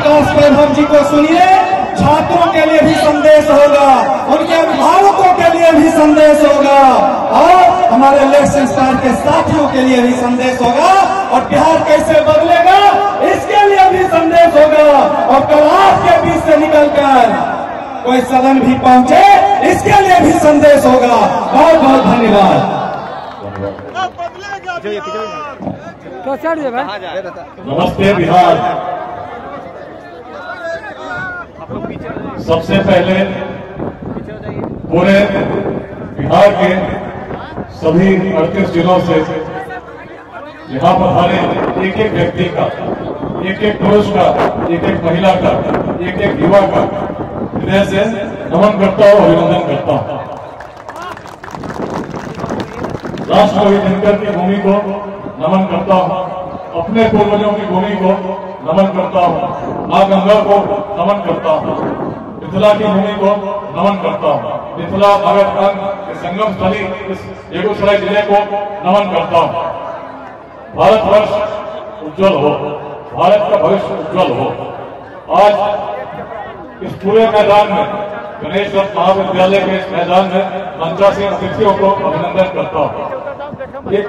विकास वैभव जी को सुनिए, छात्रों के लिए भी संदेश होगा, उनके अभिभावकों के लिए भी संदेश होगा और हमारे लेफ्ट इंस्पायर के साथियों के लिए भी संदेश होगा और बिहार कैसे बदलेगा इसके लिए भी संदेश होगा। और कल आपके बीच से निकलकर कोई सदन भी पहुंचे इसके लिए भी संदेश होगा। बहुत बहुत धन्यवाद। नमस्ते बिहार। सबसे पहले पूरे बिहार के सभी 38 जिलों से यहाँ पर हमारे एक एक व्यक्ति का, एक एक पुरुष का, एक एक महिला का, एक एक युवा का हृदय से नमन करता हूँ, अभिनंदन करता हूँ। राष्ट्रकवि दिनकर की भूमि को नमन करता हूँ, अपने पूर्वजों की भूमि को नमन करता हूँ, माँ गंगा को नमन करता हूँ, मिथिला की भूमि को नमन करता हूँ, मिथिला भारत के संगम स्थली इस बेगूसराय जिले को नमन करता हूँ। भारतवर्ष उज्जवल हो, भारत का भविष्य उज्जवल हो। आज इस पूरे मैदान में, गणेश दत्त महाविद्यालय के इस मैदान में 85 अतिथियों को अभिनंदन करता हूँ। एक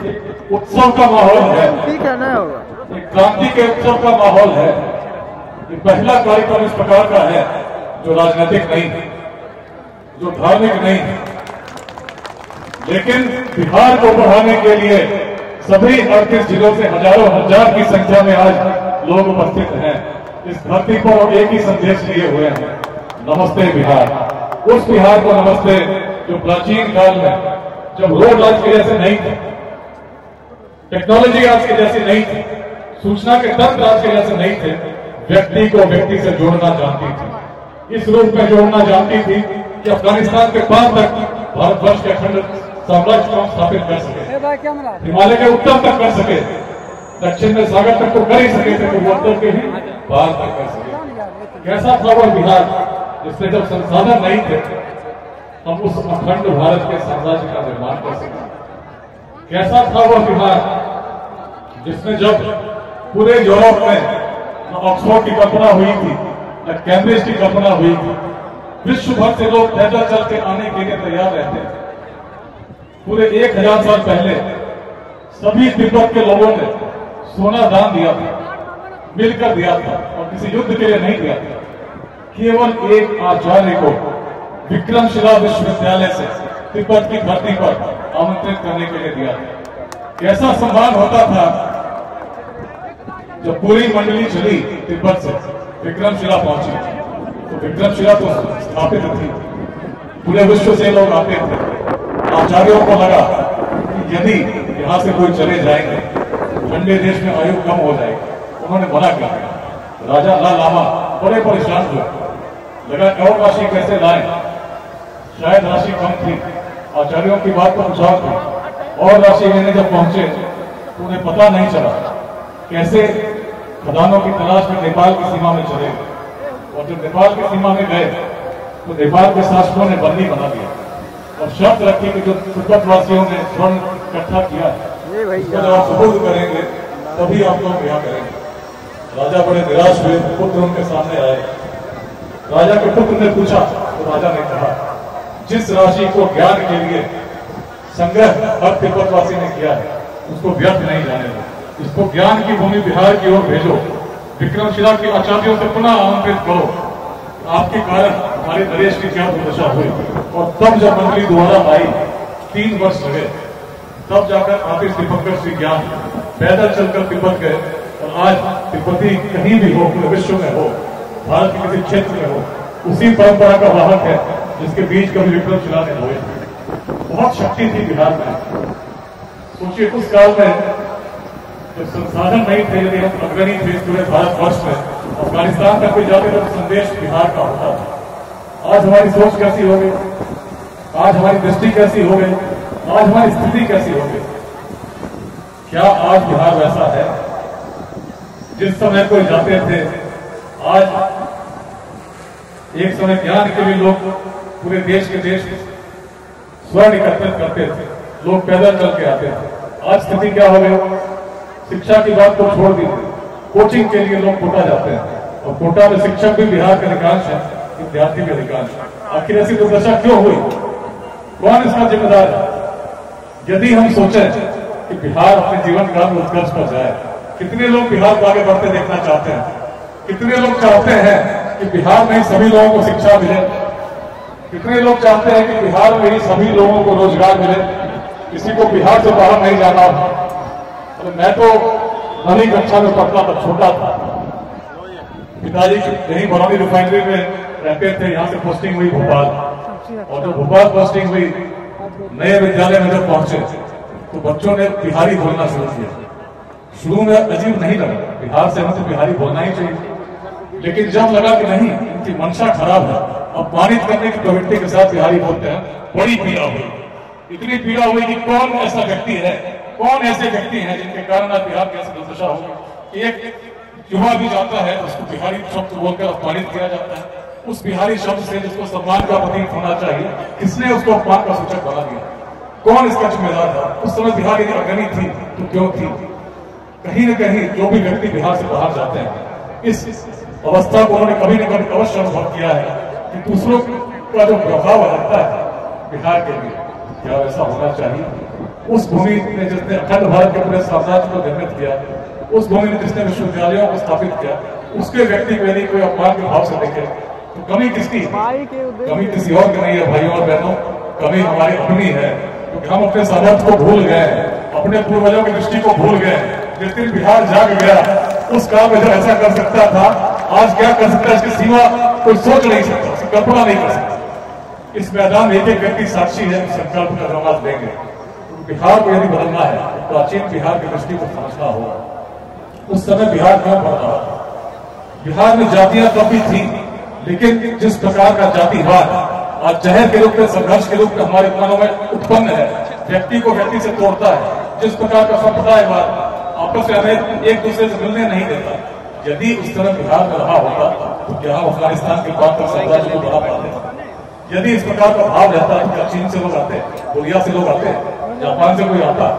उत्सव का माहौल है, एक क्रांति के उत्सव का माहौल है। ये पहला कार्यक्रम इस प्रकार का है जो राजनीतिक नहीं, जो धार्मिक नहीं, लेकिन बिहार को बढ़ाने के लिए सभी 38 जिलों से हजारों हजार की संख्या में आज लोग उपस्थित हैं। इस धरती पर एक ही संदेश लिए हुए हैं, नमस्ते बिहार। उस बिहार को नमस्ते जो प्राचीन काल में, जब रोड आज के जैसे नहीं थे, टेक्नोलॉजी आज के जैसी नहीं थी, सूचना के तंत्र आज के जैसे नहीं थे, व्यक्ति को व्यक्ति से जोड़ना जानती थी। इस रूप में जोड़ना जानती थी कि अफगानिस्तान के पार तक भारतवर्ष के अखंड साम्राज्य को स्थापित कर सके, हिमालय के उत्तर तक कर सके, दक्षिण में सागर तक तो कर ही सके थे, तो उत्तर के ही पार तक कर सके। कैसा था वह बिहार जिससे जब संसाधन नहीं थे हम उस अखंड भारत के साम्राज्य का निर्माण कर सके। कैसा था वह बिहार जिसमें जब पूरे यूरोप में न ऑक्सफोर्ड की कल्पना हुई थी, न कैम्ब्रिज की कल्पना हुई थी, विश्व भर से लोग पैदल चल के आने के लिए तैयार रहते थे। पूरे 1000 साल पहले सभी तिब्बत के लोगों ने सोना दान दिया था, मिलकर दिया था और किसी युद्ध के लिए नहीं दिया था। केवल एक आचार्य को विक्रमशिला विश्वविद्यालय से तिब्बत की धरती पर आमंत्रित करने के लिए दिया था। कैसा सम्मान होता था जब पूरी मंडली चली तिब्बत से विक्रमशिला पहुंची, तो विक्रमशिला तो स्थापित थी, पूरे विश्व से लोग आते थे। आचार्यों को लगा कि यदि यहां से कोई चले जाएंगे ठंडे देश में आयु कम हो जाएगी, उन्होंने मना कर दिया। राजा लामा बड़े परेशान हुए, लगा और राशि कैसे लाए, शायद राशि कम थी, आचार्यों की बात पर विचार थी। और राशि लेने जब पहुंचे तो उन्हें पता नहीं चला कैसे खदानों की तलाश में नेपाल की सीमा में चले गए। और जब नेपाल की सीमा में गए तो नेपाल के शासकों ने बंदी बना दिया और शर्त रखी कि जो तिब्बत वासियों ने स्वर्ण इकट्ठा किया है उसको जब आप सुपुर्द करेंगे तभी आप लोग रिहा करेंगे। राजा बड़े निराश हुए, पुत्र उनके सामने आए। राजा के पुत्र ने पूछा तो राजा ने कहा, जिस राशि को ज्ञान के लिए संग्रह हर तिब्बतवासी ने किया है उसको व्यर्थ नहीं जाने दो, इसको ज्ञान की भूमि बिहार की ओर भेजो, विक्रमशिला के आचार्यों से पुनः आमंत्रित करो। आपके कारण हमारे देश की क्या दुर्दशा हुई। और तब जब मंडली दोबारा आई, 3 वर्ष लगे, तब जाकर आतिश दीपंकर श्री ज्ञान पैदल चलकर तिब्बत गए। और आज तिब्बती कहीं भी हो, पूरे विश्व में हो, भारत के किसी क्षेत्र में हो, उसी परंपरा का वाहक है जिसके बीच कभी विक्रमशिला ने बोए। बहुत शक्ति थी बिहार में। सोचिए उस काल में जब संसाधन नहीं थे, यदि हम अग्रणी थे पूरे भारतवर्ष में, अफगानिस्तान तक कोई जाते तो संदेश बिहार का होता था। आज हमारी सोच कैसी हो गई, आज हमारी दृष्टि कैसी हो गई, आज हमारी स्थिति कैसी हो गई। क्या आज बिहार वैसा है जिस समय कोई जाते थे? आज एक समय ज्ञान के लिए लोग पूरे देश के देश स्वर्ण एकत्रित करते थे, लोग पैदल चल के आते थे। आज स्थिति क्या हो गई? शिक्षा की बात को छोड़ दीजिए, कोचिंग के लिए लोग कोटा जाते हैं, और कोटा में शिक्षक भी बिहार के अधिकांश है, विद्यार्थी भी अधिकांश। आखिर ऐसी दुर्दशा क्यों हुई? कौन इसका जिम्मेदार है? यदि हम सोचें कि बिहार अपने जीवन काल में उत्कर्ष पर जाए, कितने लोग बिहार को आगे बढ़ते देखना चाहते हैं? कितने लोग चाहते हैं कि बिहार में ही सभी लोगों को शिक्षा मिले? कितने लोग चाहते हैं कि बिहार में ही सभी लोगों को रोजगार मिले, किसी को बिहार से बाहर नहीं जाना हो? तो मैं तो 9वीं कक्षा में पढ़ता था, छोटा था। पिताजी यही बरौनी रिफाइनरी में रहते थे, यहाँ से पोस्टिंग हुई भोपाल, और जब भोपाल पोस्टिंग हुई, नए विद्यालय में जब पहुंचे तो बच्चों ने बिहारी बोलना शुरू किया। शुरू में अजीब नहीं लगा, बिहार से हमें तो बिहारी बोलना ही चाहिए, लेकिन जब लगा कि नहीं, इनकी मंशा खराब है, अपमानित करने की प्रवृत्ति के साथ बिहारी बोलते हैं, बड़ी पीड़ा हुई। इतनी पीड़ा हुई कि कौन ऐसा व्यक्ति है, कौन ऐसे व्यक्ति हैं जिनके कारण आज बिहार की ऐसी दुर्दशा होगी। एक युवा भी जाता है, उसको बिहारी शब्द बोलकर अपमानित किया जाता है। उस बिहारी शब्द से जिसको सम्मान का प्रतीक होना चाहिए, किसने उसको अपमान का सूचक बना दिया? कौन इसका जिम्मेदार था? उस समय बिहार यदि अग्रणी थी तो क्यों थी? कहीं न कहीं जो भी व्यक्ति बिहार से बाहर जाते हैं, इस अवस्था को उन्होंने कभी न कभी अवश्य अनुभव किया है कि दूसरों का जो प्रभाव रहता है बिहार के लिए, क्या ऐसा होना चाहिए? उस भूमि ने जिसने अखंड भारत के पूरे साम्राज्य को निर्मित किया, उस भूमि ने जिसने विश्वविद्यालयों को स्थापित किया, उसके व्यक्ति को यदि कोई अपमान के भाव से देखे तो कमी किसकी? कमी किसी और की नहीं है भाइयों और बहनों, कमी हमारी अपनी है, क्योंकि हम अपने सामर्थ्य को भूल गए, अपने पूर्वजों की दृष्टि को भूल गए। जिस दिन बिहार जाग गया, उस काल में जो ऐसा कर सकता था, आज क्या कर सकता है इसकी सीमा कोई सोच नहीं सकता, उसकी कल्पना नहीं कर सकता। इस मैदान में एक एक व्यक्ति साक्षी है, संकल्प का आवाज देंगे। बिहार को यदि बदलना है, प्राचीन बिहार की दृष्टि को समझना होगा। उस समय बिहार क्यों बढ़ रहा था? बिहार में जातियां तब भी थी, लेकिन जिस प्रकार का जातिवाद आज जहर के रूप में, संघर्ष के रूप में हमारे मनों में उत्पन्न है, व्यक्ति को व्यक्ति से तोड़ता है, जिस प्रकार का संप्रदायवाद आपस में हमें एक दूसरे से मिलने नहीं देता, यदि उस तरह बिहार में रहा होता तो क्या हम अफगानिस्तान के बाद तक साम्राज्य को बढ़ा पाते? यदि इस प्रकार का भाव रहता तो क्या चीन से लोग आते, कोरिया से लोग आते, जापान से कोई आता?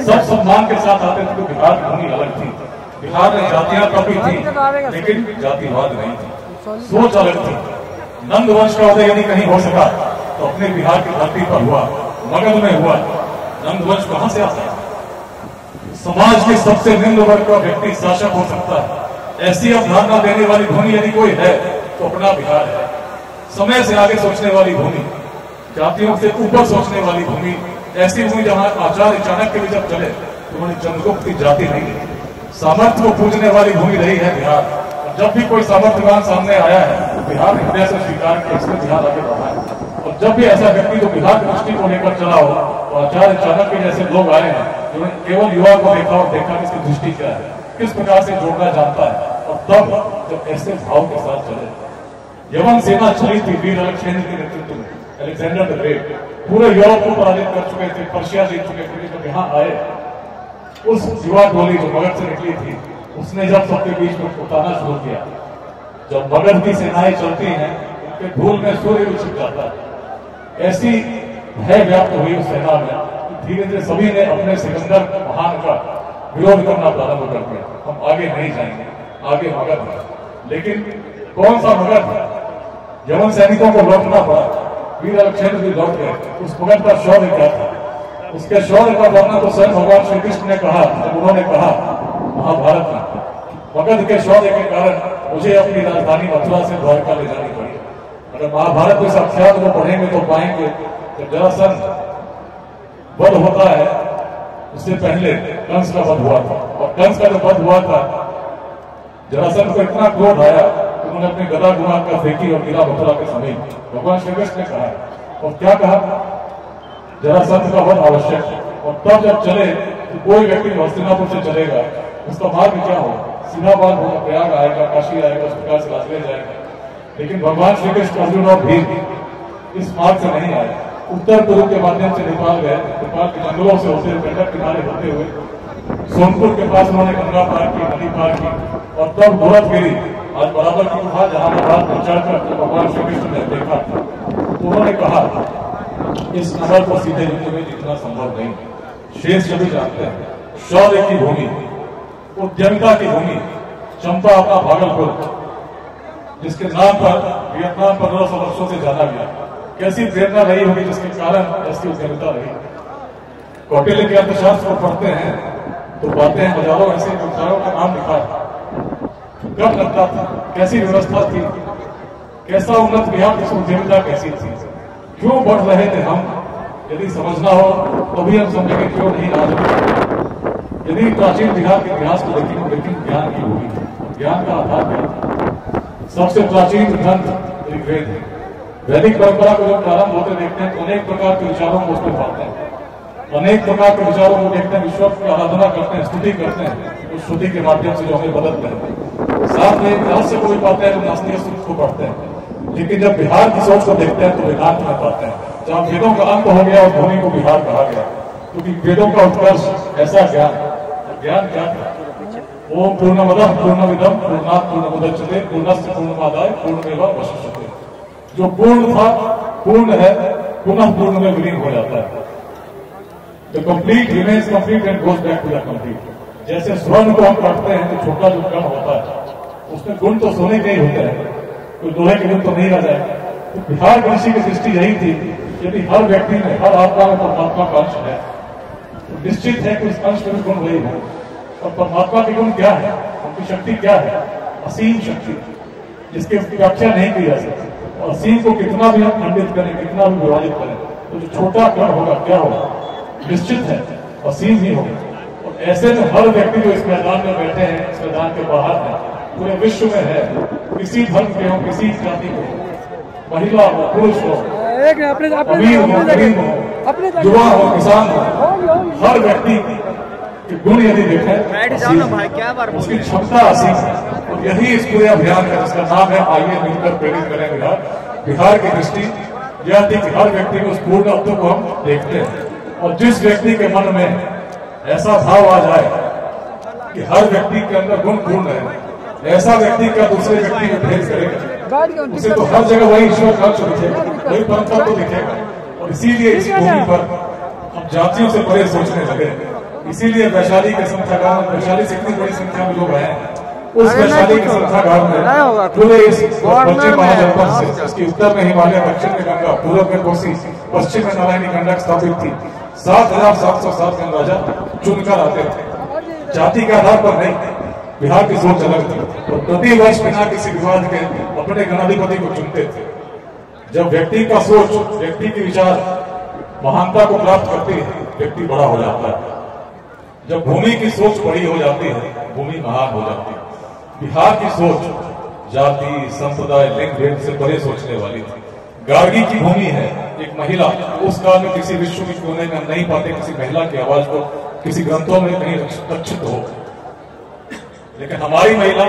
सब सम्मान के साथ आते थे। तो बिहार की भूमि अलग थी, बिहार में जातियां तभी थी, लेकिन जातिवाद नहीं थी, सोच अलग थी। नंद वंश का उदय यदि कहीं हो सका तो अपने बिहार की धरती पर हुआ, मगध में हुआ। नंद वंश कहां से आता है? समाज के सबसे निम्न वर्ग का व्यक्ति शासक हो सकता है, ऐसी अवधारणा देने वाली भूमि यदि कोई है तो अपना बिहार है। समय से आगे सोचने वाली भूमि, जातियों से ऊपर सोचने वाली भूमि, ऐसी भूमि जहां आचार्य चाणक्य भी जब चले तो उन्होंने चंद्रगुप्त की जाति नहीं दी। सामर्थ्य को पूजने वाली भूमि रही है बिहार। जब भी कोई सामर्थ्यवान सामने आया है तो बिहार ने हृदय से स्वीकार किया, इसमें बिहार आगे बढ़ा है। और जब भी ऐसा व्यक्ति जो बिहार की दृष्टि को लेकर चला हो, तो आचार्य चाणक्य जैसे लोग आए हैं जिन्होंने केवल युवा को देखा और देखा कि इसकी दृष्टि क्या है, किस प्रकार से जोड़ना जानता है। और तब जब ऐसे भाव के साथ चले, यवन सेना चली थी वीर अलेक्जेंडर के नेतृत्व में, अलेक्जेंडर द ग्रेट पूरे यूरोप को पराजित कर चुके थे, पर्शिया जीत चुके थे। जब यहाँ आए, उस युवा टोली जो मगध से निकली थी, उसने जब सबके बीच में उतारना शुरू किया, जब मगध की सेनाएं चलती हैं, उनके धूल में सूर्य भी छिप जाता है। ऐसी भय व्याप्त हुई उस सेना में, धीरे धीरे सभी ने अपने सिकंदर महान का विरोध करना प्रारंभ कर दिया। हम आगे नहीं जाएंगे, आगे मगध है। लेकिन कौन सा मगध? यवन सैनिकों को लौटना पड़ा, वीर अलेक्जेंडर भी लौट गए। उस मगध का शौर्य क्या था? उसके शौर्य का वर्णन तो स्वयं भगवान श्री कृष्ण ने कहा, जब उन्होंने कहा महाभारत में, मगध के शौर्य के कारण मुझे अपनी राजधानी मथुरा से द्वारका ले जानी पड़ी। अगर महाभारत में साक्षात को पढ़ेंगे तो पाएंगे जब जरासंध वध होता है, उससे पहले कंस का वध हुआ था। और कंस का जो वध हुआ था, जरासंध को इतना क्रोध आया कि उन्होंने अपनी गदा घुमाकर फेंकी और गिरा मथुरा के समीप। भगवान श्री कृष्ण ने कहा, और क्या कहा? जरासंध का वध आवश्यक है। और तब जब चले तो कोई व्यक्ति हस्तिनापुर से चलेगा, उसका मार्ग क्या होगा? सीधा मार्ग होगा, प्रयाग आएगा, काशी आएगा, उस प्रकार से राजले जाएगा। लेकिन भगवान श्री कृष्ण, अर्जुन और भीम इस मार्ग से नहीं आए, उत्तर पूर्व के माध्यम से नेपाल गए। नेपाल के जंगलों से होते हुए, गंडक किनारे होते हुए सोनपुर के पास उन्होंने गंगा पार की, नदी पार की, और तब गोरखगिरी, आज बराबर की गुफा, जहां पर पहुंचाकर भगवान श्री कृष्ण ने देखा था, तो उन्होंने कहा इस नगर को सीधे युद्ध में जीतना संभव नहीं। शेष सभी जानते हैं, शौर्य की भूमि, उद्यमिता की भूमि, चंपा अपना भागलपुर, जिसके नाम पर वियतनाम 1500 वर्षों से जाना गया। कैसी प्रेरणा रही होगी जिसके कारण ऐसी उद्यमिता रही। कौटिल्य के अर्थशास्त्र को पढ़ते हैं तो पाते हैं हजारों ऐसे व्यवसायों का नाम लिखा है। कब लगता था, कैसी व्यवस्था थी, कैसा उन्नत बिहार की उद्यमिता कैसी थी, क्यों बढ़ रहे थे हम। यदि समझना हो तो भी हम समझेंगे क्यों नहीं आज। यदि प्राचीन बिहार के इतिहास को देखेंगे लेकिन ज्ञान की होगी, ज्ञान का आधार क्या। सबसे प्राचीन ग्रंथ ऋग्वेद है। वैदिक परंपरा को जब प्रारंभ होते देखते हैं तो अनेक प्रकार के विचारों को उसमें पाते हैं, अनेक प्रकार के विचारों को देखते हैं, ईश्वर की आराधना करते हैं, स्तुति करते हैं, उस स्तुति के माध्यम से जो हमें बदलते हैं। साथ में रहस्य को भी पाते हैं तो नास्तिक सूत्र को पढ़ते हैं। लेकिन जब बिहार की सोच को देखते हैं तो वेदांत में पाते हैं, जहां वेदों का अंत हो गया और भूमि को बिहार कहा गया, क्योंकि वेदों का उत्कर्ष ऐसा ज्ञान क्या था। ओम पूर्णमदः पूर्णमिदं पूर्णात् पूर्णमुदच्यते पूर्णस्य पूर्णमादाय पूर्णमेवावशिष्यते। जो पूर्ण था, पूर्ण है, पुनः पूर्ण में विलीन हो जाता है। The complete remains complete and goes back to the complete। जैसे स्वर्ण को हम काटते हैं तो छोटा जो कण होता है उसमें गुण तो सोने के ही होते हैं, कोई लोहे के गुण तो नहीं रह जाए। तो बिहार ऋषि की दृष्टि यही थी, यदि हर व्यक्ति में, हर आत्मा में परमात्मा का अंश है तो निश्चित है कि उस अंश में गुण वही है। और परमात्मा के गुण क्या है, उनकी शक्ति क्या है, असीम शक्ति, जिसकी व्याख्या नहीं की जा सकती। और असीम को कितना भी हम खंडित करें, कितना भी विभाजित करें, तो जो छोटा कण होगा क्या होगा, निश्चित है असीम ही होगा। और ऐसे में हर व्यक्ति जो इस मैदान में बैठे हैं, इस मैदान के बाहर है, पूरे विश्व में है, किसी धर्म के हो, किसी जाति के हो, महिला हो, पुरुष हो, अमीर हो, गरीब हो, युवा हो, किसान हो, हर व्यक्ति के गुण यदि देखें उसकी क्षमता असीम है। और यही इस पूरे अभियान का जिसका नाम है आइए मिलकर प्रेरित करें बिहार। बिहार की दृष्टि यह थी कि हर व्यक्ति में उस पूर्णत्व को हम देखते हैं, और जिस व्यक्ति के मन में ऐसा भाव आ जाए कि हर व्यक्ति के अंदर गुण पूर्ण है, ऐसा व्यक्ति का दूसरे व्यक्ति में भेद करेगा, उसे तो हर जगह वही ईश्वर का अंश दिखेगा, वही परंपरा को दिखेगा। और इसीलिए इस भूमि पर हम जातियों से परे सोचने लगे। इसीलिए वैशाली के संख्यागार में, वैशाली से इतनी बड़ी संख्या में लोग आए, उस वैशाली के संख्यागार में पूरे इस पश्चिम महाजनपद से, उसके उत्तर में हिमालय, दक्षिण में गंगा, पूर्व में कोसी, पश्चिम में नारायणी गंडक स्थापित थी। 7,707 गणराजा चुनकर आते थे, जाति के आधार पर नहीं। बिहार की सोच अलग थी, और प्रति वर्ष बिना किसी विवाद के अपने गणाधिपति को चुनते थे। जब व्यक्ति का सोच, व्यक्ति के विचार महानता को प्राप्त करती है, व्यक्ति बड़ा हो जाता है। जब भूमि की सोच बड़ी हो जाती है, भूमि महान हो जाती है। बिहार की सोच जाति, संप्रदाय, लिंग भेद से परे सोचने वाली थी। गार्गी की भूमि है, एक महिला, उस काल में किसी विश्व के कोने में नहीं पाते किसी महिला की आवाज को किसी ग्रंथों में कहीं रक्षित हो। लेकिन हमारी महिला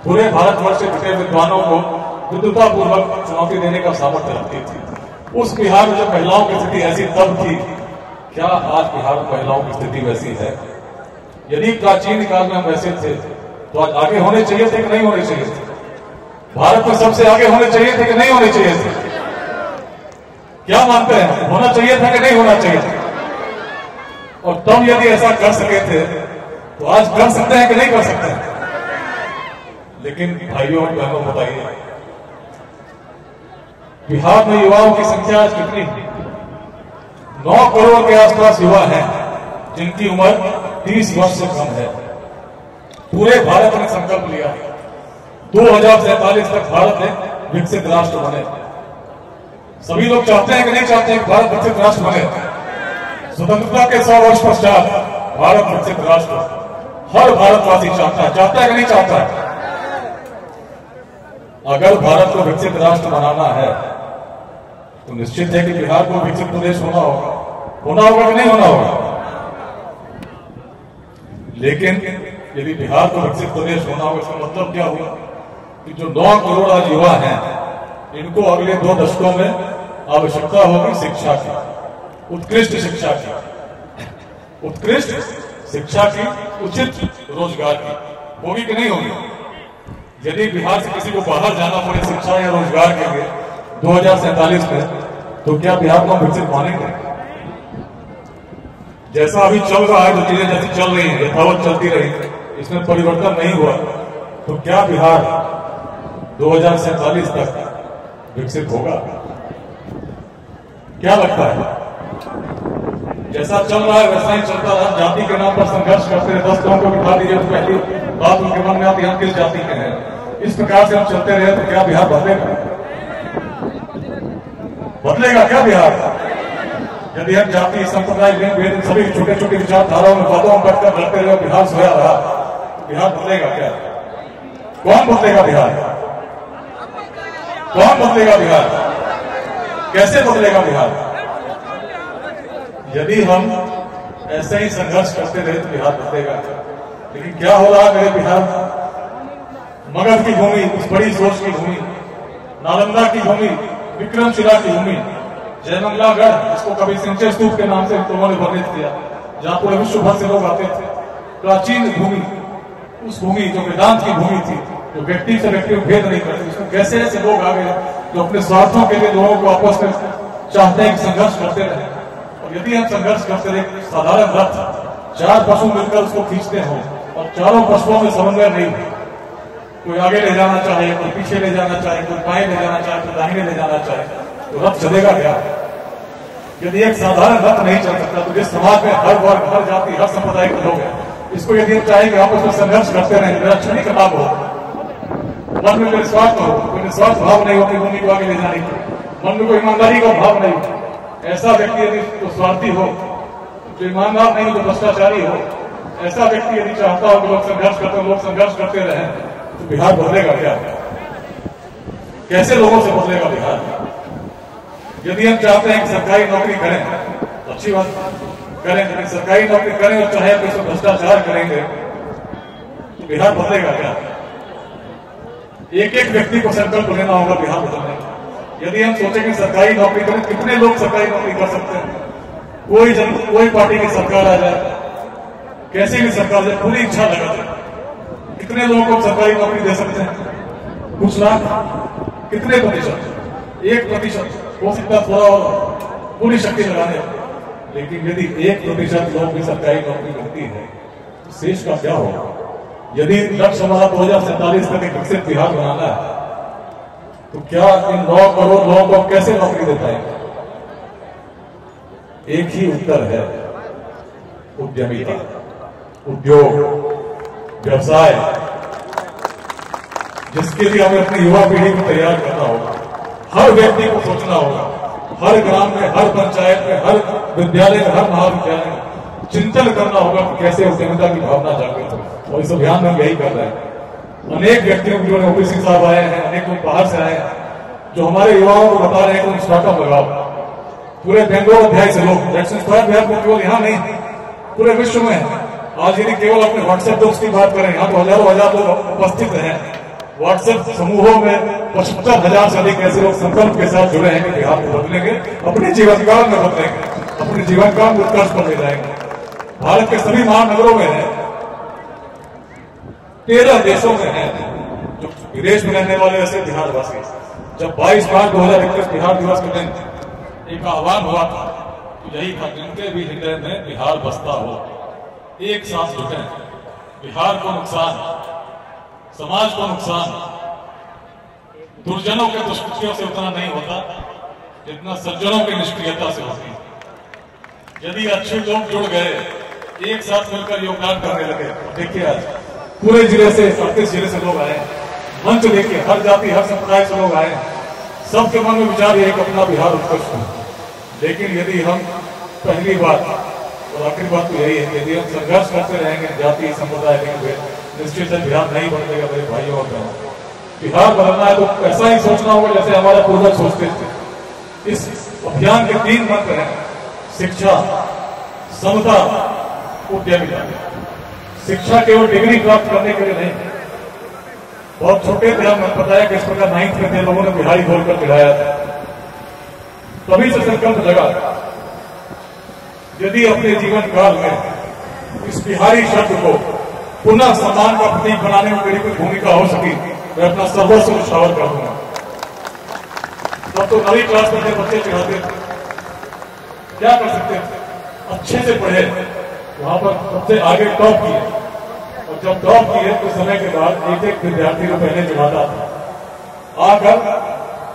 पूरे भारतवर्ष से जुटे विद्वानों को विद्वतापूर्वक चुनौती देने का सामर्थ्य रखती थी। उस बिहार में जब महिलाओं की स्थिति ऐसी तब थी, क्या आज बिहार में महिलाओं की स्थिति वैसी है? यदि प्राचीन काल में हम वैसे थे तो आज आगे होने चाहिए थे कि नहीं होने चाहिए थे? भारत में सबसे आगे होने चाहिए थे कि नहीं होने चाहिए थे? क्या मानते हैं, होना चाहिए था कि नहीं होना चाहिए था? और तब यदि ऐसा कर सके थे तो आज कर सकते हैं कि नहीं कर सकते हैं? लेकिन भाइयों और बहनों बताइए, बिहार में युवाओं की संख्या आज कितनी है? 9 करोड़ के आसपास युवा हैं जिनकी उम्र 30 वर्ष से कम है। पूरे भारत ने संकल्प लिया 2047 तक भारत एक विकसित राष्ट्र बने। सभी लोग चाहते हैं कि नहीं चाहते हैं कि भारत विकसित राष्ट्र बने? स्वतंत्रता के 100 वर्ष पश्चात भारत विकसित राष्ट्र हर भारतवासी चाहता है कि नहीं चाहता है? अगर भारत को विकसित राष्ट्र बनाना है तो निश्चित है कि बिहार को विकसित प्रदेश होना होगा कि नहीं होना होगा? लेकिन यदि बिहार को विकसित प्रदेश होना होगा, इसका मतलब क्या हुआ कि जो 9 करोड़ आज युवा हैं, इनको अगले 2 दशकों में आवश्यकता होगी शिक्षा की, उत्कृष्ट शिक्षा की, उत्कृष्ट शिक्षा की, उचित रोजगार की। होगी कि नहीं होगी? यदि बिहार से किसी को बाहर जाना पड़े शिक्षा या रोजगार के लिए 2047 में, तो क्या बिहार को विकसित मानेंगे? जैसा अभी चल रहा है, जो चीजें जैसी चल रही हैं, यथावत चलती रही, इसमें परिवर्तन नहीं हुआ, तो क्या बिहार 2047 तक विकसित होगा? क्या लगता है? जैसा चल रहा है वैसा ही चलता रहा। जाति के नाम पर संघर्ष करते रहे, 10 लोगों को बिठा दीजिए तो पहली बात उनके मन में आती है हम किस जाति के हैं। इस प्रकार से हम चलते रहे तो क्या बिहार बदलेगा? बदलेगा क्या बिहार? यदि हम जाति, संप्रदाय, लिंग भेद सभी छोटे छोटे विचारधाराओं में बातों में बढ़कर लड़ते रहे, बिहार सोया रहा, बिहार बदलेगा क्या? कौन बदलेगा बिहार? कौन बदलेगा बिहार? कैसे बदलेगा बिहार? यदि हम ऐसे ही संघर्ष करते रहे तो बिहार बदलेगा। लेकिन क्या हो रहा है मेरे बिहार? मगध की भूमि, उस बड़ी सोच की भूमि, नालंदा की भूमि, विक्रमशिला की भूमि, जयमंगलागढ़, जिसको कभी सिंचे स्तूप के नाम से लोगों ने वर्णित किया, जहां पूरे विश्व भर से लोग आते थे, प्राचीन भूमि, उस भूमि जो वेदांत की भूमि थी, जो व्यक्ति से व्यक्ति को भेद नहीं करती, उसमें कैसे ऐसे लोग आ गए जो अपने स्वार्थों के लिए लोगों को आपस में चाहते हैं कि संघर्ष करते रहे। और यदि हम संघर्ष करते रहे, साधारण रथ 4 पशु मिलकर उसको खींचते हो और चारों पशुओं में समन्वय नहीं, कोई आगे ले जाना चाहे, कोई पीछे ले जाना चाहे, कोई बाएं ले जाना चाहे, कोई दाहिने ले जाना चाहे, तो रथ चलेगा क्या? यदि एक साधारण रथ नहीं चल सकता तो जिस समाज में हर वर्ग, हर जाति, हर संप्रदाय के लोग हैं, इसको यदि हम चाहेंगे आपस में संघर्ष करते रहे, मेरा क्षणिक लाभ हो, मन में कोई स्वार्थ हो, कोई निस्वार्थ भाव नहीं होती भूमि को आगे ले जाने की, मन में कोई ईमानदारी का भाव नहीं हो, ऐसा व्यक्ति यदि तो स्वार्थी हो, जो ईमानदार नहीं, जो भ्रष्टाचारी हो, ऐसा व्यक्ति यदि चाहता हो कि लोग संघर्ष करते हो, लोग संघर्ष करते रहे, तो बिहार बदलेगा क्या? कैसे लोगों से बदलेगा बिहार? यदि हम चाहते हैं कि सरकारी नौकरी करें तो अच्छी बात करें, लेकिन सरकारी नौकरी करें और चाहे कोई भ्रष्टाचार करेंगे तो बिहार बदलेगा क्या? एक एक व्यक्ति को संकल्प लेना होगा बिहार बदलने का। यदि हम सोचें कि सरकारी नौकरी करें, कितने लोग सरकारी नौकरी कर सकते हैं? कोई पार्टी की सरकार आ जाए, कैसी भी सरकार जाए, पूरी इच्छा लगा दे, कितने लोगों को सरकारी नौकरी दे सकते हैं? कुछ लाख? कितने प्रतिशत? 1% हो सकता थोड़ा और पूरी शक्ति लगाने। लेकिन यदि 1% लोग भी सरकारी नौकरी मिलती है तो शेष का क्या होगा? यदि लक्ष्य हमारा 2047 तक एक विकसित बिहार बनाना है तो क्या इन 9 करोड़ लोगों को कैसे नौकरी दे पाएंगे? एक ही उत्तर है, उद्यमिता, उद्योग, व्यवसाय, जिसके लिए हमें अपनी युवा पीढ़ी को तैयार करना होगा। हर व्यक्ति को सोचना होगा, हर ग्राम में, हर पंचायत में, हर विद्यालय में, हर महाविद्यालय में चिंतन करना होगा कि कैसे उद्यमिता की भावना जागृत हो। और इस अभियान में हम यही कर रहे हैं। अनेक व्यक्तियों जो ओबीसी सिंह साहब आए हैं, अनेक लोग बाहर से आए हैं, जो हमारे युवाओं को बता रहे हैं कि स्टार्टअप लगाओ। पूरे बेंगलोर अध्याय से लोग बिहार में केवल यहाँ नहीं, पूरे विश्व में। आज यदि केवल अपने व्हाट्सएप ग्रुप्स की बात करें, यहाँ तो हजारों हजार लोग उपस्थित हैं। व्हाट्सएप समूहों में 75,000 से अधिक ऐसे लोग संकल्प के साथ जुड़े हैं कि बिहार को बदलेंगे, अपने जीवन काल में बदलेंगे, अपने जीवन काल में उत्कर्ष पर ले जाएंगे। भारत के सभी महानगरों में है, 13 देशों में है, जो विदेश में रहने वाले ऐसे बिहारवासी। जब 22 मार्च 2021 बिहार दिवस के दिन एक आह्वान हुआ था तो यही था, जिनके भी हृदय में बिहार बसता हो, एक साथ जुटे। बिहार को नुकसान, समाज को नुकसान दुर्जनों के दुष्कृत्यों से उतना नहीं होता जितना सज्जनों की निष्क्रियता से होती है। यदि अच्छे लोग जुड़ गए, एक साथ मिलकर योगदान करने लगे, देखिए आज पूरे जिले से, 38 जिले से लोग आए, मंच लेके, हर जाति, हर संप्रदाय से लोग आए, सबके मन में विचार है कि अपना बिहार उत्कृष्ट हो। लेकिन यदि हम, पहली बात और आखिरी बात तो यही है कि यदि हम संघर्ष करते रहेंगे जाति, संप्रदाय, लिंग, निश्चित से बिहार नहीं बदलेगा मेरे भाइयों और बहनों। बिहार बदलना है तो ऐसा ही सोचना होगा जैसे हमारे पूर्वज सोचते थे। इस अभियान के 3 मंत्र हैं, शिक्षा, समता, उद्यमिता। शिक्षा केवल डिग्री प्राप्त करने के लिए नहीं। बहुत छोटे थे हम, बताया कि इस प्रकार 9th में थे, लोगों ने बिहारी बोलकर गिराया था। तभी से संकल्प लगा, यदि अपने जीवन काल में इस बिहारी शब्द को पुनः सम्मान का प्रतीक बनाने में मेरी कोई भूमिका हो सकी, मैं अपना सर्वस्व निछावर कर दूंगा। तब तो 9वीं क्लास में बच्चे चढ़ाते थे, क्या कर सकते थे? अच्छे से पढ़े, वहां पर सबसे आगे टॉप किए, और जब टॉप किए तो समय के बाद एक विद्यार्थी को पहले चढ़ाता था। आकर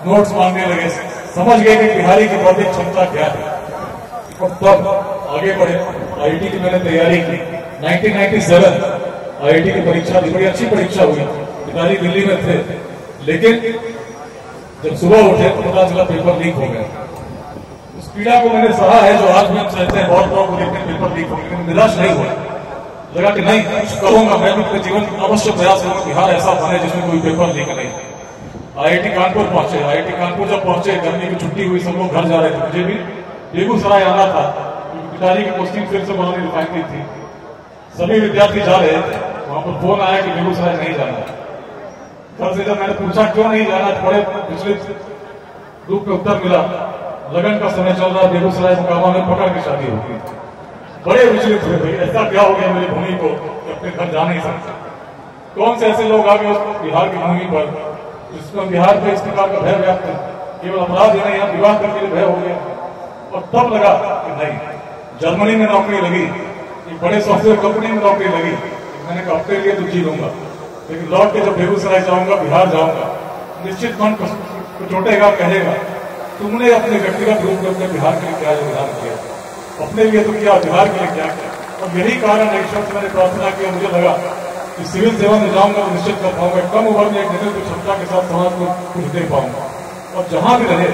नोट्स मांगने लगे, समझ गए कि बिहारी की बौद्धिक क्षमता क्या है और तब आगे बढ़े। आईआईटी की मैंने तैयारी की 1997 आईआईटी की परीक्षा थी, बड़ी अच्छी परीक्षा हुई। पिताजी दिल्ली में थे, लेकिन जब सुबह उठे तो पता चला पेपर लीक हो गया। उस पीड़ा को मैंने सहा है जो आज भी हम सहते हैं, बहुत लोग देखते हैं पेपर लीक हो गया, लेकिन निराश नहीं हुआ। लगा कि नहीं, कुछ करूंगा, मैं भी अपने जीवन में अवश्य प्रयास करूंगा बिहार ऐसा बने जिसमें कोई पेपर लीक नहीं। आईआईटी कानपुर पहुंचे। आईआईटी कानपुर जब पहुंचे, गर्मी की छुट्टी हुई, सब लोग घर जा रहे थे, मुझे भी बेगूसराय आना था क्योंकि पिताजी की पोस्टिंग फिर से बनानी रिफाइनरी थी। सभी विद्यार्थी जा रहे थे, वहां पर फोन आया कि बेगूसराय नहीं जाना। घर से जब मैंने पूछा क्यों नहीं जाना, बड़े विचलित रूप में उत्तर मिला, लगन का समय चल रहा, बेगूसराय मुकामा में पकड़ की शादी होगी। बड़े विचलित हुए, भाई ऐसा क्या हो गया मेरी भूमि को कि अपने घर जा नहीं सकते। कौन से ऐसे लोग आ गए उस बिहार की भूमि पर जिसमें बिहार में इस प्रकार का भय व्याप्त है, केवल अपराध ही नहीं, यहाँ विवाह करके भय हो गया। और तब लगा कि नहीं, जर्मनी में नौकरी लगी, एक बड़े सॉफ्टवेयर कंपनी में नौकरी लगी। मैंने कहा अपने लिए तो जी लूंगा, लेकिन लौट के जब बेगूसराय जाऊंगा, बिहार जाऊंगा, निश्चित मन को चोटेगा, कहेगा तुमने अपने व्यक्तिगत रूप में अपने बिहार के लिए क्या योगदान किया, अपने लिए तो किया, बिहार के लिए क्या किया। और यही कारण है, ईश्वर से मैंने प्रार्थना किया, मुझे लगा कि सिविल सेवा में जाऊंगा तो निश्चित कर पाऊंगा, कम उम्र में एक नेतृत्व क्षमता के साथ समाज को कुछ दे पाऊंगा। और जहां भी रहे,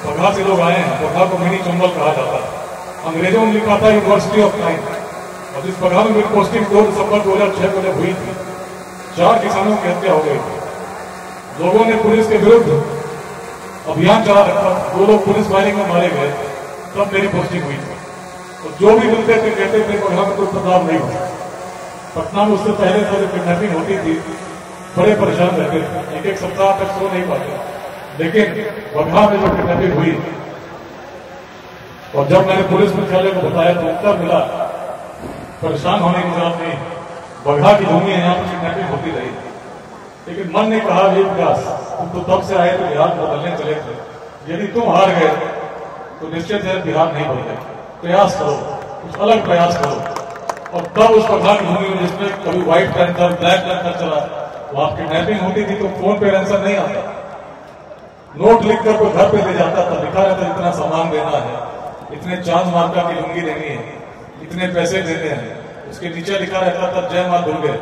बगहा से लोग आए हैं, बगहा को मिनी चंबल कहा जाता है, अंग्रेजों ने लिखा था यूनिवर्सिटी ऑफ टाइम। और जिस बगहा में मेरी पोस्टिंग 2 दिसंबर 2006 को जब हुई थी, 4 किसानों की हत्या हो गई थी। लोगों ने पुलिस के विरुद्ध अभियान चला रखा, 2 लोग पुलिस फायरिंग में मारे गए, तब मेरी पोस्टिंग हुई थी। और जो भी मिलते थे कहते थे बगहा में कोई बदलाव नहीं होता। पटना में उससे पहले तो किडनैपिंग होती थी, बड़े परेशान रहते थे, एक सप्ताह तक सो नहीं पाते। लेकिन बगहा में जो किडनैपिंग हुई और जब मैंने पुलिस मुख्यालय को बताया तो उत्तर मिला, परेशान होने की जरूरत नहीं, बगहा की भूमि है, यहाँ पर किडनैपिंग होती रही। लेकिन मन ने कहा ये विकास, तुम तो तब से आए तो बिहार बदलने चले थे, यदि तुम हार गए तो निश्चित है बिहार नहीं बदले, प्रयास करो, कुछ अलग प्रयास करो। और तब उस बगहा की भूमि में जिसमें कभी व्हाइट पैंथर, ब्लैक पैंथर चला, वहां किडनैपिंग होती थी तो फोन पे आंसर नहीं आता, नोट लिखकर कोई घर पे ले जाता था, लिखा रहता इतना सामान देना है, इतने चांद मार्का की लुंगी देनी है, इतने पैसे देने हैं, उसके नीचे लिखा रहता था जय मां दुर्गे,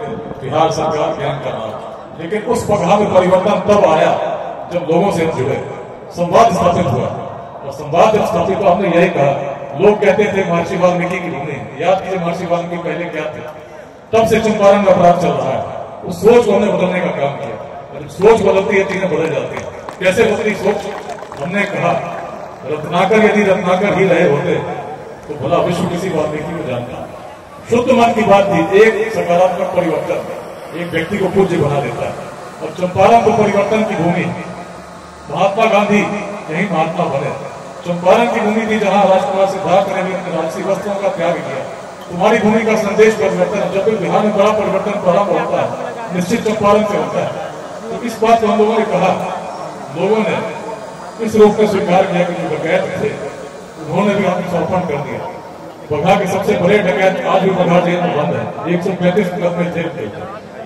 बिहार सरकार ज्ञान का नाम। लेकिन उस बगहा में परिवर्तन तब आया जब लोगों से जुड़े, संवाद स्थापित हुआ। और संवाद जब स्थापित हुआ, हमने यही कहा, लोग कहते थे महर्षि वाल्मीकि की भूमि, याद कीजिए महर्षि वाल्मीकि पहले क्या थे। तब से चंपारण का अपराध चल रहा है, उस सोच को हमने बदलने का काम किया। सोच बदलती है, चीजें बदल जाती है। कैसे बदली सोच? हमने कहा रत्नाकर यदि रत्नाकर ही रहे होते तो भला विश्व किसी वाल्मीकि को जानता। शुद्ध मन की बात थी, एक सकारात्मक परिवर्तन एक व्यक्ति को पूज्य बना देता है। और चंपारण को परिवर्तन की भूमि, महात्मा गांधी यही महात्मा बने। चंपारण की भूमि थी जहां राजकुमार सिद्धार्थ ने भी राजसी वस्त्रों का त्याग किया। तुम्हारी भूमि का संदेश परिवर्तन है। जब भी बिहार में बड़ा परिवर्तन प्रारंभ होता है, निश्चित चंपारण से होता है। तो इस बात को हम लोगों ने कहा, लोगों ने इस रूप में स्वीकार किया कि जो डकैत थे उन्होंने भी आत्मसमर्पण कर दिया। बगहा के सबसे बड़े डकैत आज भी बगहा जेल में बंद है, 135 क्लब में जेल थे।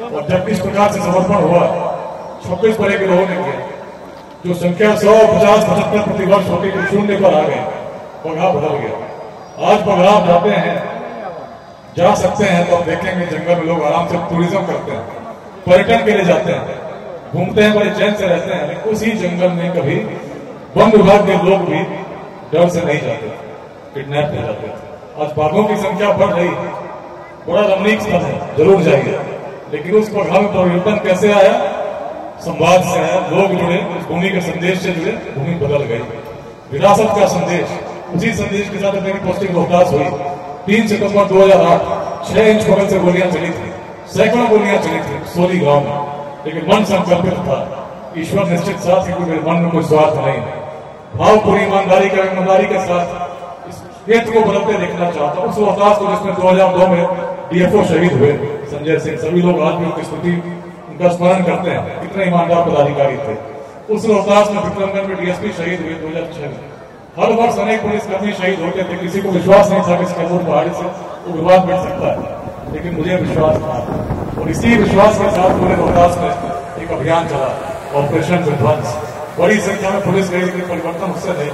और जब इस प्रकार से समर्पण हुआ, 26 बड़े गिरोहों ने किया, जो संख्या 150-75 प्रतिवर्ष होती थी, 0 पर आ गए, बगहा बदल गया। आज बगहा आप जाते हैं, जा सकते हैं तो आप देखेंगे जंगल में लोग आराम से टूरिज्म करते हैं, पर्यटन के लिए जाते हैं, घूमते हैं, बड़े चैन से रहते हैं। लेकिन उसी जंगल में कभी वन विभाग के लोग भी डर से नहीं जाते, किडनैप हो जाते थे। आज बाघों की संख्या बढ़ रही, बड़ा रमणीक स्थल है, जरूर जाइए। लेकिन उस बगहा में परिवर्तन कैसे आया? संवाद से आया, लोग जुड़े, उस भूमि के संदेश से जुड़े, भूमि बदल गई। विरासत का संदेश, उसी संदेश के साथ मेरी पोस्टिंग रोहतास हुई 3 सितंबर 2008। 6 इंच बगल से गोलियां चली थी, सैकड़ों गोलियां चली थी सोली गांव में। लेकिन मन संकल्पित था, ईश्वर निश्चित साथ ही मेरे मन में कोई स्वार्थ नहीं है। भावपूरी ईमानदारी के साथ इस क्षेत्र को बदलते देखना चाहता हूँ। उस रोहतास को जिसमें 2002 में डीएफओ शहीद हुए संजय सिंह, सभी लोग आज भी उनकी स्तुति, उनका स्मरण करते हैं, कितने ईमानदार पदाधिकारी थे। उस रोहतास में विक्रमगंज में डीएसपी शहीद हुए 2006 में। हर वर्ष अनेक पुलिसकर्मी शहीद होते थे, किसी को विश्वास नहीं था कि कैमूर पहाड़ी से उग्रवाद मिट सकता है, लेकिन मुझे विश्वास था। और इसी विश्वास के साथ पूरे रोहतास में एक अभियान चला, ऑपरेशन विध्वंस, बड़ी संख्या में पुलिस गई, लेकिन परिवर्तन उससे नहीं।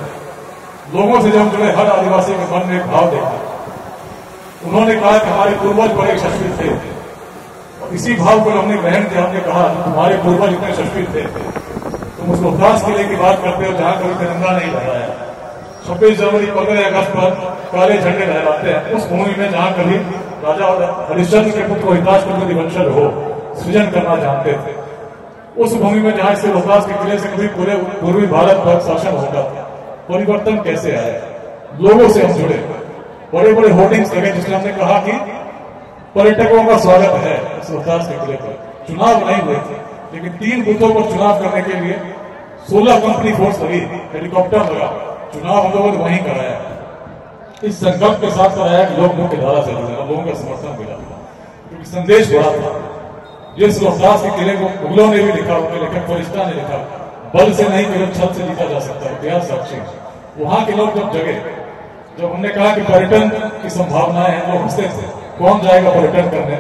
लोगों से जब जुड़े हर आदिवासी के मन में एक भाव देखा। उन्होंने कहा कि हमारे पूर्वज बड़े यशस्वी थे, और इसी भाव को हमने ग्रहण किया। हमने कहा तुम्हारे पूर्वज इतने यशस्वी थे, तुम उस रोहतास किले की बात करते हो जहां कभी तिरंगा नहीं लहराया। 26 जनवरी 15 अगस्त पर काले झंडे लहराते हैं उस भूमि में जहां कभी राजा हरिश्चंद्र के पुत्र रोहितास के वंशज हो सृजन करना जानते थे। उस भूमि में जहां से रोहतास के किले से कभी पूरे पूर्वी भारत पर शासन होता था। परिवर्तन कैसे आया? लोगों से हम जुड़े, बड़े बड़े होर्डिंग्स लगे जिसमें हमने कहा कि पर्यटकों का स्वागत है इस रोहतास के किले पर। चुनाव नहीं हुए थे, लेकिन 3 बूथों पर चुनाव करने के लिए 16 कंपनी फोर्स लगी, हेलीकॉप्टर लगा, चुनाव हम लोगों ने वहीं कराया। इस संकल्प के साथ कराया कि लोग मुख्य धारा से जुड़े, लोगों का समर्थन मिला, क्योंकि संदेश बड़ा था। जिस रोहतास के किले को मुगलों ने भी लिखा, उनके लेखक फरिश्ता ने लिखा, बल से नहीं केवल छत से जीता जा सकता, इतिहास साक्षी। वहां के लोग जब जगे, जब हमने कहा कि पर्यटन की संभावनाएं हैं, लोग हंसते थे, कौन जाएगा पर्यटन करने,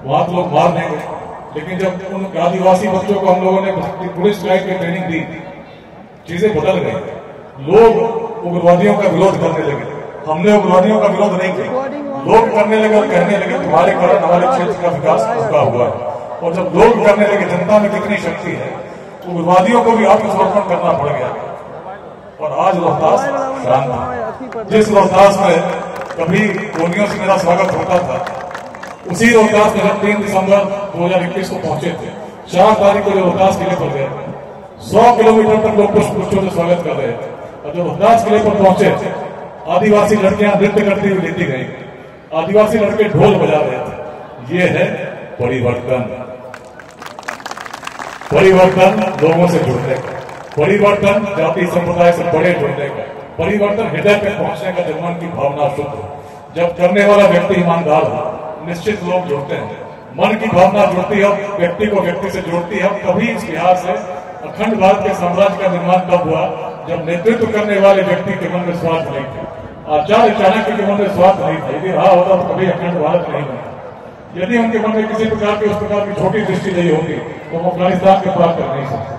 वहां तो लोग मार देंगे। लेकिन जब उन आदिवासी बच्चों को हम लोगों ने पुलिस गाइड की ट्रेनिंग दी, चीजें बदल गई। लोग उग्रवादियों का विरोध करने लगे। हमने उग्रवादियों का विरोध नहीं किया, लोग करने लगे और कहने लगे तुम्हारे कारण हमारे क्षेत्र का विकास रुका हुआ है। और जब लोग करने लगे, जनता में कितनी शक्ति है, उग्रवादियों को भी आत्मसमर्पण करना पड़ गया। और आज रोहतास शांत है। जिस रोहतास में कभी गोलियों से मेरा स्वागत होता था, उसी रोहतास में जब 3 दिसंबर 2021 को पहुंचे थे, 4 तारीख को जो रोहतास किले पर गए, 100 किलोमीटर तक लोग पुष्पों से स्वागत कर रहे थे। और जब रोहतास किले पर पहुंचे, आदिवासी लड़कियां नृत्य करती हुई लेती गई, आदिवासी लड़के ढोल बजा रहे थे। ये है परिवर्तन। परिवर्तन लोगों से जुड़ने का, परिवर्तन जाति संप्रदाय से बड़े जुड़ने का, परिवर्तन हृदय तक पहुंचने का, जब मन की भावना शुद्ध हो, जब करने वाला व्यक्ति ईमानदार हो, निश्चित लोग जुड़ते हैं। मन की भावना जुड़ती है, व्यक्ति को व्यक्ति से जोड़ती है। कभी इस बिहार से अखंड भारत के साम्राज्य का निर्माण तब हुआ जब नेतृत्व करने वाले व्यक्ति के मन में स्वार्थ नहीं था। आचार्य चाणक्य के मन में स्वार्थ नहीं था। यदि रहा होता तो कभी अखंड भारत नहीं होता। यदि उनके मन में किसी प्रकार की उस प्रकार की छोटी दृष्टि नहीं होती तो हम अफगानिस्तान के पार कर नहीं सकते।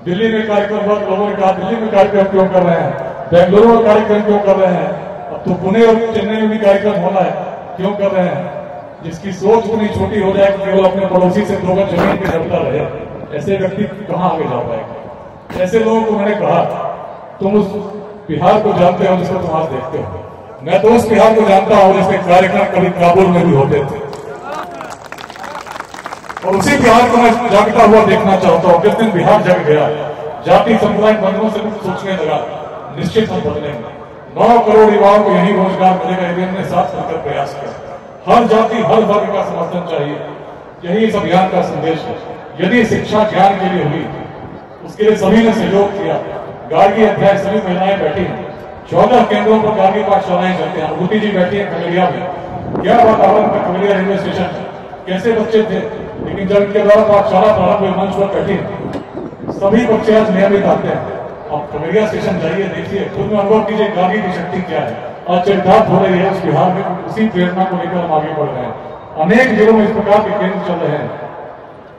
दिल्ली में कार्यक्रम हुआ, लोगों ने कहा दिल्ली में कार्यक्रम क्यों कर रहे हैं, बेंगलुरु में कार्यक्रम क्यों कर रहे हैं, अब तो पुणे और चेन्नई में भी कार्यक्रम होना है, क्यों कर रहे हैं? जिसकी सोच इतनी छोटी हो जाए कि केवल अपने पड़ोसी से 2 गज जमीन पे लड़ता रहे, ऐसे व्यक्ति कहां आगे जा पाएगा? ऐसे लोगों को मैंने कहा तुम उस बिहार को जानते हो जिसको तुम आज देखते हो, मैं तो उस बिहार को जानता हूं जिसके कार्यक्रम कभी काबुल में भी होते थे। और उसी बिहार को मैं जागता हुआ देखना चाहता हूं। जिस दिन बिहार जग गया, जाति संप्रदाय बंधनों से कुछ सोचने लगा, निश्चित हम बदलेंगे। 9 करोड़ युवाओं को यही रोजगार मिलेगा यदि हमने साथ मिलकर प्रयास किया। हर जाति हर वर्ग का समर्थन चाहिए, यही इस अभियान का संदेश है। यदि शिक्षा ज्ञान के लिए हुई, उसके लिए सभी ने सहयोग किया। गार्गी अध्याय सभी महिलाएं बैठी हैं, 14 केंद्रों पर गार्गी पाठशालाएं चलते हैं। अनुभूति जी बैठी है खगड़िया में, क्या वातावरण का खगड़िया रेलवे स्टेशन, कैसे बच्चे थे, लेकिन जब इनके द्वारा पाठशाला प्रारंभ हुई, मंच पर बैठी, सभी बच्चे आज नियमित आते हैं। आप खगड़िया स्टेशन जाइए, देखिए, खुद में अनुभव कीजिए गार्गी की शक्ति क्या है। आज चरितार्थ हो रही है उस बिहार में, उसी प्रेरणा को लेकर हम आगे बढ़ रहे हैं। अनेक जिलों में इस प्रकार के केंद्र चल रहे हैं।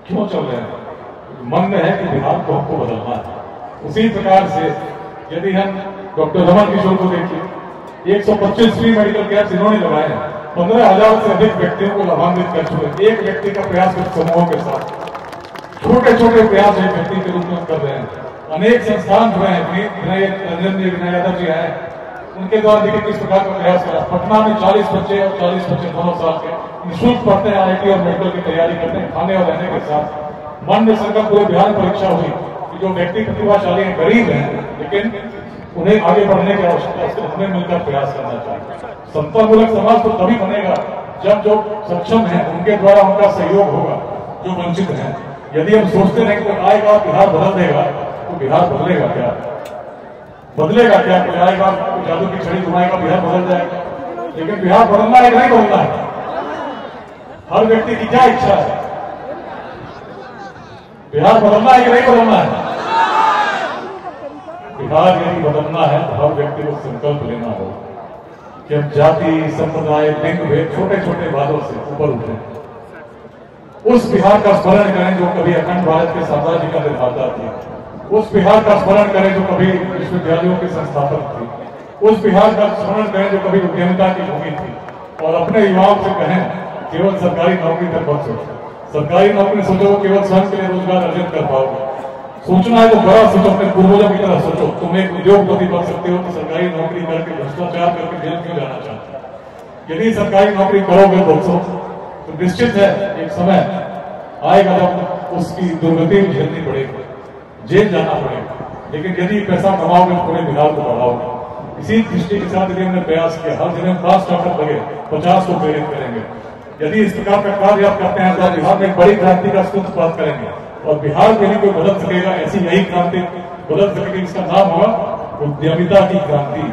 क्यों चल रहे हैं? मन में है कि बिहार को हमको बदलना है। उसी प्रकार से यदि हम डॉक्टर रमन किशोर को देखिए, 125 फ्री मेडिकल कैंप इन्होंने लगाए हैं, 15,000 से अधिक व्यक्तियों को लाभान्वित कर चुके। एक व्यक्ति का प्रयास कुछ समूहों के साथ, छोटे छोटे प्रयास एक व्यक्ति के रूप में कर रहे हैं। अनेक संस्थान जुड़े हैं, विनय यादव जी हैं, उनके द्वारा देखिए किस प्रकार का प्रयास करा। पटना में 40 बच्चे और 40 बच्चे दोनों साल के निःशुल्क पढ़ते हैं, IIT और मेडिकल की तैयारी करते हैं, खाने और रहने के साथ। मन में संकल्प पूरे बिहार परीक्षा हुई कि जो व्यक्ति प्रतिभाशाली हैं, गरीब हैं, लेकिन उन्हें आगे बढ़ने की आवश्यकता है, हमें मिलकर प्रयास करना चाहिए। समतामूलक समाज तो तभी बनेगा जब जो सक्षम है उनके द्वारा उनका सहयोग होगा, जो वंचित है। यदि हम सोचते रहें कि आएगा बिहार बदल देगा, तो बिहार बदलेगा क्या? बदलेगा क्या? कोई आएगा, जादू की छड़ी घुमाएगा, बिहार बदल जाएगा? लेकिन बिहार बदलना है कि नहीं बदलना है? हर व्यक्ति की क्या इच्छा है? बिहार बदलना है कि नहीं बदलना है? बिहार यदि बदलना है तो हर व्यक्ति को संकल्प लेना होगा कि हम जाति संप्रदाय लिंग भेद छोटे छोटे बातों से ऊपर उठे उस बिहार का स्मरण करें जो कभी अखंड भारत के साम्राज्य का निर्माता थी, उस बिहार का स्मरण करें जो कभी विश्वविद्यालयों के संस्थापक थी, उस बिहार का स्मरण करें जो कभी उद्यमिता की भूमि थी। और अपने युवाओं से कहें केवल सरकारी नौकरी तक मत सोचो, सरकारी नौकरी सोचो केवल स्वयं के लिए रोजगार अर्जित कर पाओगे। सोचना है तो बड़ा सोचो, अपने पूर्वजों की तरह सोचो। तुम एक उद्योगपति बन सकते हो तो सरकारी नौकरी करके भ्रष्टाचार करके जेल क्यों जाना चाहते हो? यदि सरकारी नौकरी करोगे दोस्तों तो निश्चित है एक समय आएगा जब उसकी दुर्गति झेलनी पड़ेगी, जेल जाना पड़ेगा। लेकिन यदि पैसा कमाओगे तो पूरे बिहार को बढ़ाओगे। इसी दृष्टि के साथ यदि हमने प्रयास किया, हर जिले में 5 स्टार्टअप लगे, 50 को प्रेरित करेंगे। यदि इस प्रकार का कार्य आप करते हैं तो बिहार में एक बड़ी क्रांति का सूत्रपात करेंगे और बिहार के लिए कोई बदल सकेगा, ऐसी नई क्रांति बदल सकेगी। इसका नाम होगा उद्यमिता की क्रांति,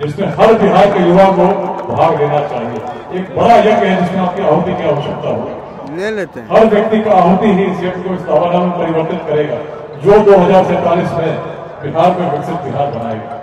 जिसमें हर बिहार के युवा को भाग लेना चाहिए। एक बड़ा यज्ञ है जिसमें आपकी आहुति की आवश्यकता होगी, ले लेते हैं। हर व्यक्ति का आहुति ही इस यज्ञ को इस दावानल में परिवर्तित करेगा जो 2047 में बिहार में विकसित बिहार बनाएगा।